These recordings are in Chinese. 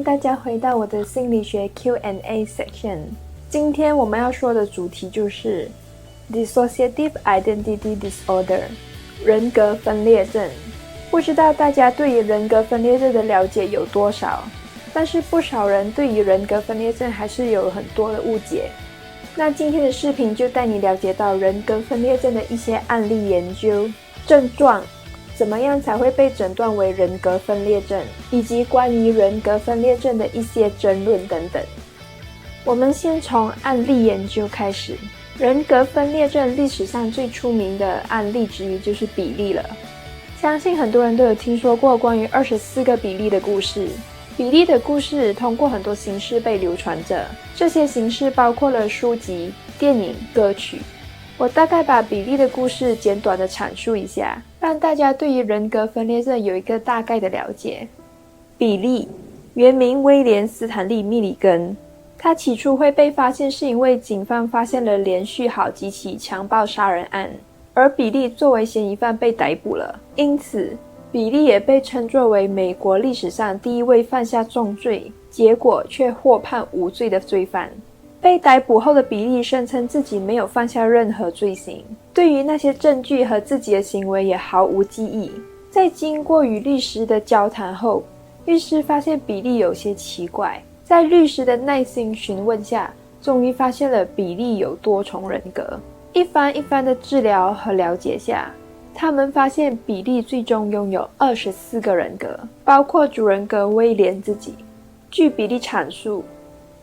大家回到我的心理学 Q&A section。 今天我们要说的主题就是 Dissociative Identity Disorder 人格分裂症。不知道大家对于人格分裂症的了解有多少，但是不少人对于人格分裂症还是有很多的误解。那今天的视频就带你了解到人格分裂症的一些案例研究、症状，怎么样才会被诊断为人格分裂症，以及关于人格分裂症的一些争论等等。我们先从案例研究开始。人格分裂症历史上最出名的案例之一就是比利了。相信很多人都有听说过关于24个比利的故事。比利的故事通过很多形式被流传着，这些形式包括了书籍、电影、歌曲。我大概把比利的故事简短的阐述一下，让大家对于人格分裂症有一个大概的了解。比利原名威廉·斯坦利·密里根，他起初会被发现是因为警方发现了连续好几起强暴杀人案，而比利作为嫌疑犯被逮捕了，因此比利也被称作为美国历史上第一位犯下重罪，结果却获判无罪的罪犯。被逮捕后的比利声称自己没有犯下任何罪行，对于那些证据和自己的行为也毫无记忆。在经过与律师的交谈后，律师发现比利有些奇怪，在律师的耐心询问下，终于发现了比利有多重人格。一番一番的治疗和了解下，他们发现比利最终拥有24个人格，包括主人格威廉自己。据比利阐述，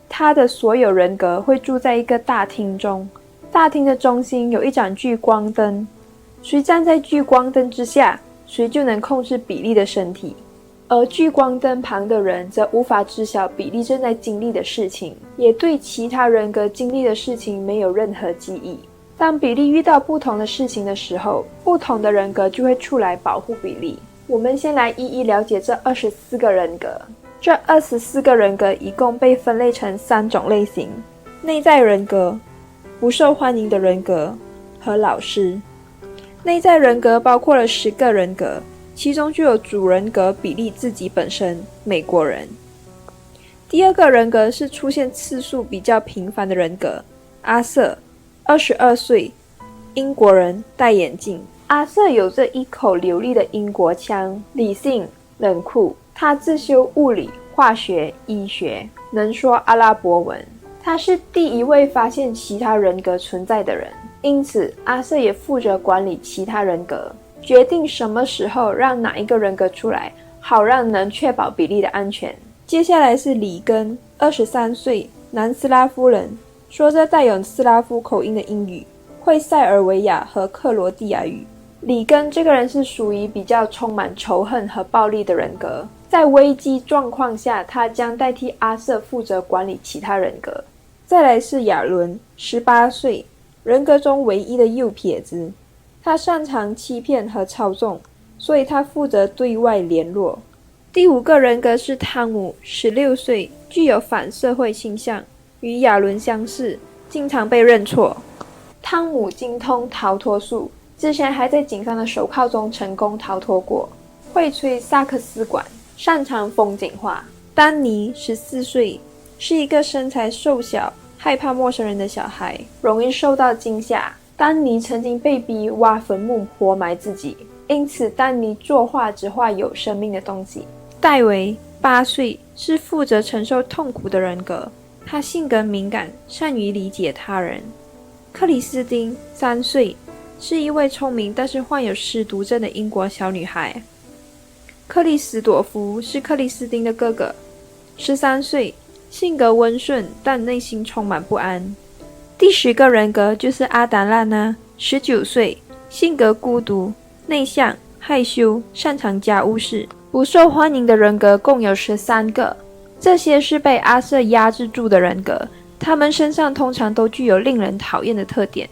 他的所有人格会住在一个大厅中，大厅的中心有一盏聚光灯，谁站在聚光灯之下，谁就能控制比利的身体。而聚光灯旁的人则无法知晓比利正在经历的事情，也对其他人格经历的事情没有任何记忆。当比利遇到不同的事情的时候，不同的人格就会出来保护比利。我们先来一一了解这24个人格。这24个人格一共被分类成3种类型：内在人格、不受欢迎的人格和老师。内在人格包括了10个人格，其中就有主人格比利自己本身，美国人。第二个人格是出现次数比较频繁的人格，阿瑟，22岁，英国人，戴眼镜。阿瑟有着一口流利的英国腔，理性、冷酷。他自修物理、化学、医学，能说阿拉伯文。他是第一位发现其他人格存在的人，因此阿瑟也负责管理其他人格，决定什么时候让哪一个人格出来，好让能确保比利的安全。接下来是里根，23岁，南斯拉夫人，说着带有斯拉夫口音的英语，会塞尔维亚和克罗地亚语。里根这个人是属于比较充满仇恨和暴力的人格，在危机状况下，他将代替阿瑟负责管理其他人格。再来是亚伦，18岁，人格中唯一的右撇子，他擅长欺骗和操纵，所以他负责对外联络。第5个人格是汤姆，16岁，具有反社会倾向，与亚伦相似，经常被认错。汤姆精通逃脱术，之前还在警方的手铐中成功逃脱过，会吹萨克斯管，擅长风景画。丹尼14岁，是一个身材瘦小、害怕陌生人的小孩，容易受到惊吓。丹尼曾经被逼挖坟墓活埋自己，因此丹尼作画只画有生命的东西。戴维8岁，是负责承受痛苦的人格，他性格敏感，善于理解他人。克里斯汀3岁，是一位聪明但是患有失独症的英国小女孩。克里斯朵夫是克里斯汀的哥哥，13岁，性格温顺但内心充满不安。第10个人格就是阿达拉娜，19岁，性格孤独、内向、害羞，擅长家务事。不受欢迎的人格共有13个，这些是被阿瑟压制住的人格，他们身上通常都具有令人讨厌的特点。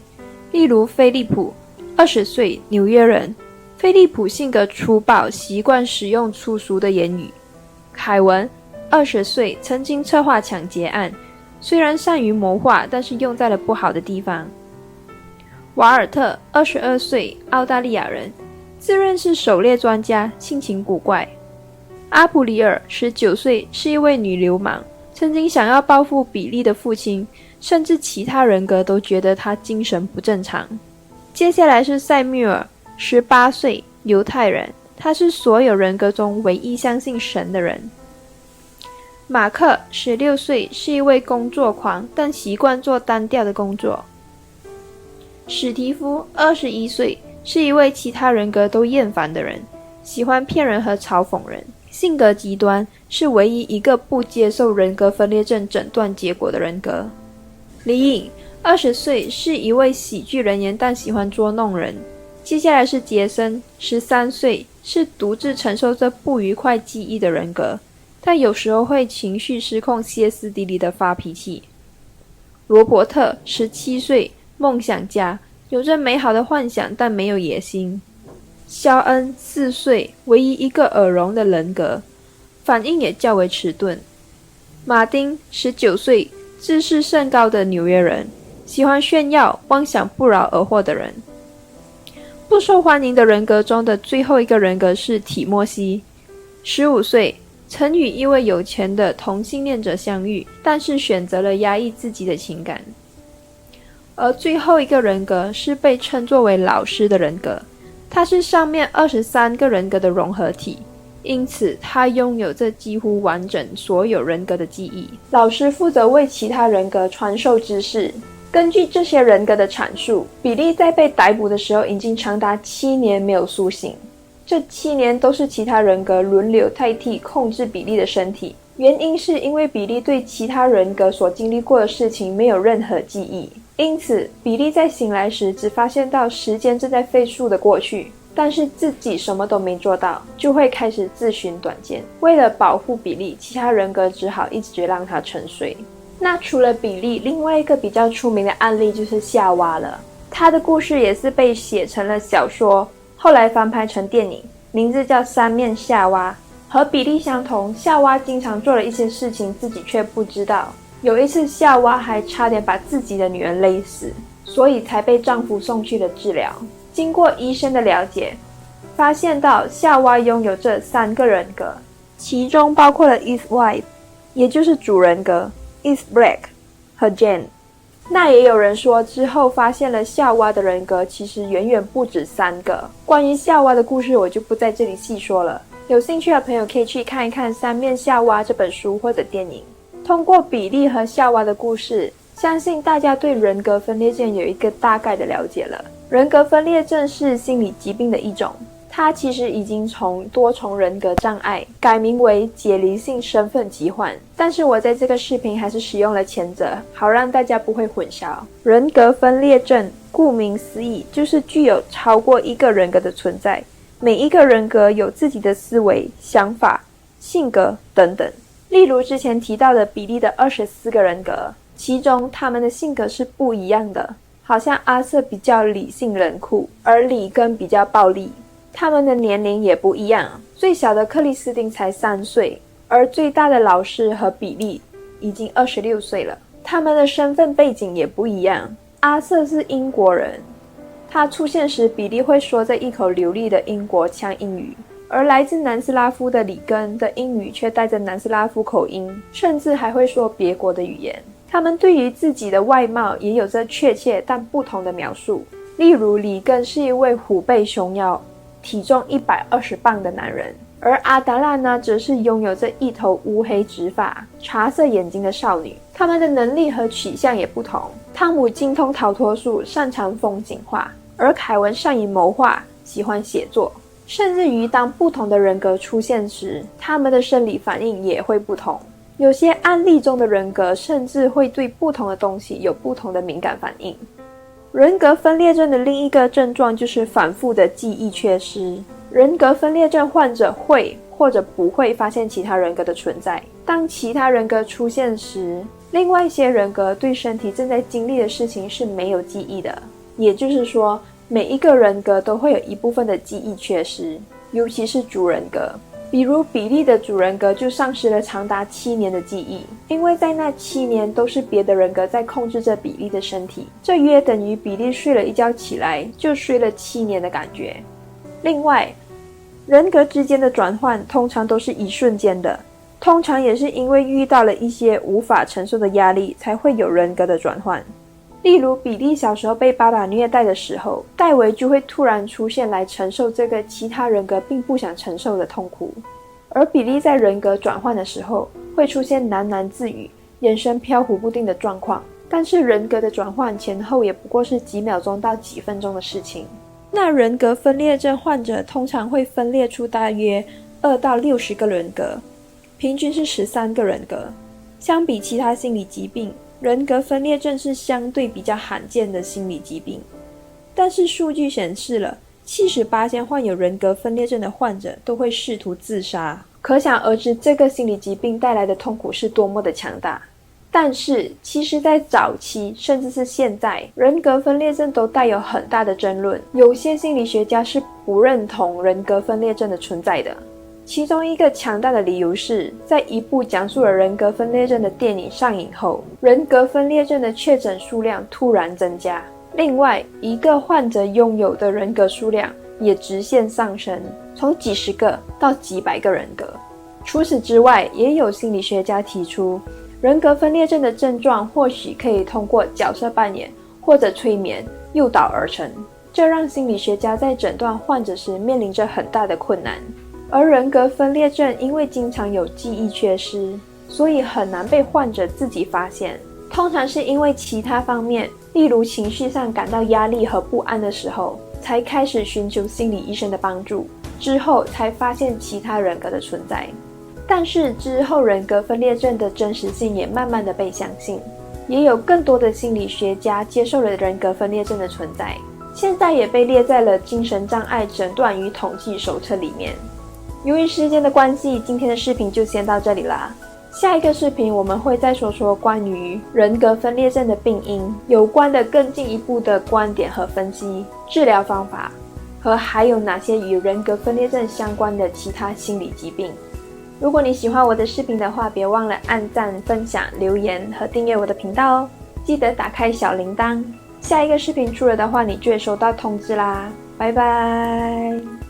例如菲利普，20岁，纽约人。菲利普性格粗暴，习惯使用粗俗的言语。凯文，20岁，曾经策划抢劫案，虽然善于谋划，但是用在了不好的地方。瓦尔特，22岁，澳大利亚人，自认是狩猎专家，性情古怪。阿普里尔19岁，是一位女流氓，曾经想要报复比利的父亲，甚至其他人格都觉得他精神不正常。接下来是塞缪尔，18岁，犹太人，他是所有人格中唯一相信神的人。马克16岁，是一位工作狂，但习惯做单调的工作。史蒂夫21岁，是一位其他人格都厌烦的人，喜欢骗人和嘲讽人，性格极端，是唯一一个不接受人格分裂症诊断结果的人格。李颖20岁，是一位喜剧人员，但喜欢捉弄人。接下来是杰森13岁，是独自承受着不愉快记忆的人格，但有时候会情绪失控，歇斯底里的发脾气。罗伯特17岁，梦想家，有着美好的幻想，但没有野心。肖恩4岁，唯一一个耳聋的人格，反应也较为迟钝。马丁19岁，自视甚高的纽约人，喜欢炫耀，妄想不劳而获的人。不受欢迎的人格中的最后一个人格是提莫西，15岁，曾与一位有钱的同性恋者相遇，但是选择了压抑自己的情感。而最后一个人格是被称作为老师的人格，他是上面23个人格的融合体，因此他拥有着几乎完整所有人格的记忆。老师负责为其他人格传授知识。根据这些人格的阐述，比利在被逮捕的时候已经长达7年没有苏醒。这7年都是其他人格轮流代替控制比利的身体，原因是因为比利对其他人格所经历过的事情没有任何记忆，因此比利在醒来时只发现到时间正在飞速的过去，但是自己什么都没做到，就会开始自寻短见。为了保护比利，其他人格只好一直让他沉睡。那除了比利，另外一个比较出名的案例就是夏娃了。她的故事也是被写成了小说，后来翻拍成电影，名字叫《三面夏娃》。和比利相同，夏娃经常做了一些事情，自己却不知道。有一次，夏娃还差点把自己的女儿勒死，所以才被丈夫送去了治疗。经过医生的了解，发现到夏娃拥有这3个人格，其中包括了 Eve Wife， 也就是主人格Eve Black 和 Jane。 那也有人说之后发现了夏娃的人格其实远远不止3个。关于夏娃的故事我就不在这里细说了，有兴趣的朋友可以去看一看《三面夏娃》这本书或者电影。通过比利和夏娃的故事，相信大家对人格分裂症有一个大概的了解了。人格分裂症是心理疾病的一种，它其实已经从多重人格障碍改名为解离性身份疾患，但是我在这个视频还是使用了前者，好让大家不会混淆。人格分裂症顾名思义，就是具有超过一个人格的存在，每一个人格有自己的思维、想法、性格等等。例如之前提到的比利的24个人格，其中他们的性格是不一样的，好像阿瑟比较理性冷酷，而里根比较暴力。他们的年龄也不一样，最小的克里斯汀才3岁，而最大的老师和比利已经26岁了。他们的身份背景也不一样，阿瑟是英国人，他出现时比利会说着一口流利的英国腔英语，而来自南斯拉夫的里根的英语却带着南斯拉夫口音，甚至还会说别国的语言。他们对于自己的外貌也有着确切但不同的描述，例如里根是一位虎背熊腰、体重120磅的男人，而阿达拉呢，则是拥有着一头乌黑直发、茶色眼睛的少女。他们的能力和取向也不同，汤姆精通逃脱术，擅长风景画，而凯文善于谋划，喜欢写作。甚至于当不同的人格出现时，他们的生理反应也会不同。有些案例中的人格甚至会对不同的东西有不同的敏感反应。人格分裂症的另一个症状就是反复的记忆缺失。人格分裂症患者会或者不会发现其他人格的存在。当其他人格出现时，另外一些人格对身体正在经历的事情是没有记忆的。也就是说，每一个人格都会有一部分的记忆缺失，尤其是主人格。比如比利的主人格就丧失了长达7年的记忆，因为在那7年都是别的人格在控制着比利的身体，这约等于比利睡了一觉起来就睡了7年的感觉。另外，人格之间的转换通常都是一瞬间的，通常也是因为遇到了一些无法承受的压力，才会有人格的转换。例如比利小时候被爸爸虐待的时候，戴维就会突然出现来承受这个其他人格并不想承受的痛苦。而比利在人格转换的时候，会出现喃喃自语、眼神飘忽不定的状况，但是人格的转换前后也不过是几秒钟到几分钟的事情。那人格分裂症患者通常会分裂出大约2到60个人格，平均是13个人格。相比其他心理疾病，人格分裂症是相对比较罕见的心理疾病。但是数据显示了，78%患有人格分裂症的患者都会试图自杀，可想而知这个心理疾病带来的痛苦是多么的强大。但是其实在早期甚至是现在，人格分裂症都带有很大的争论，有些心理学家是不认同人格分裂症的存在的。其中一个强大的理由是，在一部讲述了人格分裂症的电影上映后，人格分裂症的确诊数量突然增加。另外，一个患者拥有的人格数量也直线上升，从几十个到几百个人格。除此之外，也有心理学家提出，人格分裂症的症状或许可以通过角色扮演或者催眠诱导而成，这让心理学家在诊断患者时面临着很大的困难。而人格分裂症因为经常有记忆缺失，所以很难被患者自己发现，通常是因为其他方面，例如情绪上感到压力和不安的时候，才开始寻求心理医生的帮助，之后才发现其他人格的存在。但是之后人格分裂症的真实性也慢慢的被相信，也有更多的心理学家接受了人格分裂症的存在，现在也被列在了精神障碍诊断与统计手册里面。由于时间的关系，今天的视频就先到这里啦。下一个视频我们会再说说关于人格分裂症的病因，有关的更进一步的观点和分析、治疗方法，和还有哪些与人格分裂症相关的其他心理疾病。如果你喜欢我的视频的话，别忘了按赞、分享、留言和订阅我的频道哦。记得打开小铃铛，下一个视频出了的话，你就会收到通知啦。拜拜。